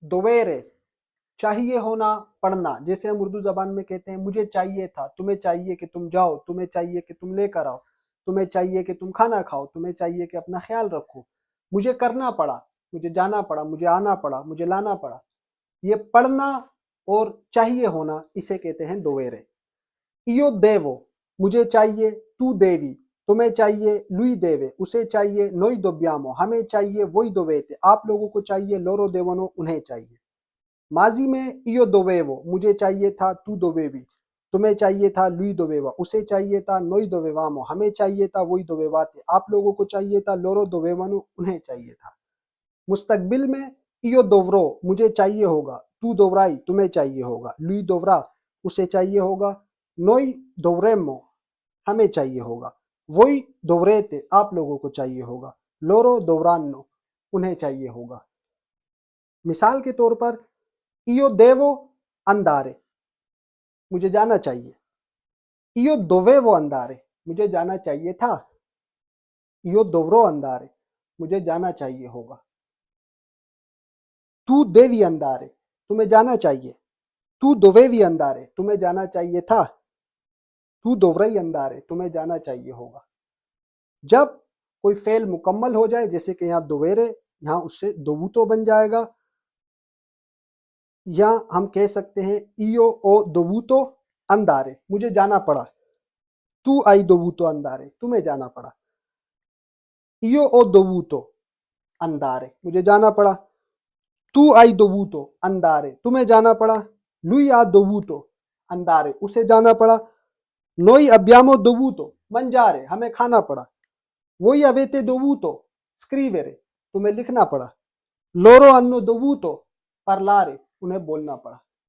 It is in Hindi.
दोवेरे, चाहिए होना, पढ़ना। जैसे हम उर्दू जबान में कहते हैं मुझे चाहिए था, तुम्हें चाहिए कि तुम जाओ, तुम्हें चाहिए कि तुम लेकर आओ, तुम्हें चाहिए कि तुम खाना खाओ, तुम्हें चाहिए कि अपना ख्याल रखो। मुझे करना पड़ा, मुझे जाना पड़ा, मुझे आना पड़ा, मुझे लाना पड़ा। ये पढ़ना और चाहिए होना, इसे कहते हैं दोवेरे। इयो देवो, मुझे चाहिए, तू देवी, तुम्हें चाहिए, लुई देवे, उसे चाहिए, नोई दोब्यामो, हमें चाहिए, वही दोवेते, आप लोगों को चाहिए, लोरो देवनो, उन्हें चाहिए। माजी में इयो दोवेवो, मुझे चाहिए था, तू दोवेवी, तुम्हें चाहिए था, लुई दोवेवा, उसे चाहिए था, नोई दोवेवामो, हमें चाहिए था, वही दोवेवाते, आप लोगों को चाहिए था, लोरो दोवेवनो, उन्हें चाहिए था। मुस्तकबिल में इयो दोवरो, मुझे चाहिए होगा, तू दोवराई, तुम्हें चाहिए होगा, लुई दोवरा, उसे चाहिए होगा, नोई दोवरेमो, हमें चाहिए होगा, वही दोवरेते, आप लोगों को चाहिए होगा, लोरो दोवरानो, उन्हें चाहिए होगा। मिसाल के तौर पर इयो देवो अंदारे, मुझे जाना चाहिए। इयो दोवेवो अंदारे, मुझे जाना चाहिए था। इयो दोवरो अंदारे, मुझे जाना चाहिए होगा। तू देवी अंदारे, तुम्हें जाना चाहिए। तू दोवेवी अंदारे, तुम्हें जाना चाहिए था। तू दोवरई अंदारे, तुम्हें जाना चाहिए होगा। जब कोई फेल मुकम्मल हो जाए, जैसे कि यहाँ दोवेरे, यहाँ उससे दोबूतो बन जाएगा, या हम कह सकते हैं इयो ओ दोबूतो अंदारे, मुझे जाना पड़ा। तू आई दोबूतो अंदारे, तुम्हें जाना पड़ा। इयो ओ दोबूतो अंदारे, मुझे जाना पड़ा। तू आई दोबूतो अंदारे, तुम्हें जाना पड़ा। लुई आ दोबूतो अंदारे, उसे जाना पड़ा। नोई अब्यामो दोबूतो मंजारे, हमें खाना पड़ा। वही अवेते दोबूतो स्क्रीवेरे, तुम्हें लिखना पड़ा। लोरो अन्नो दोबूतो परलारे, उन्हें बोलना पड़ा।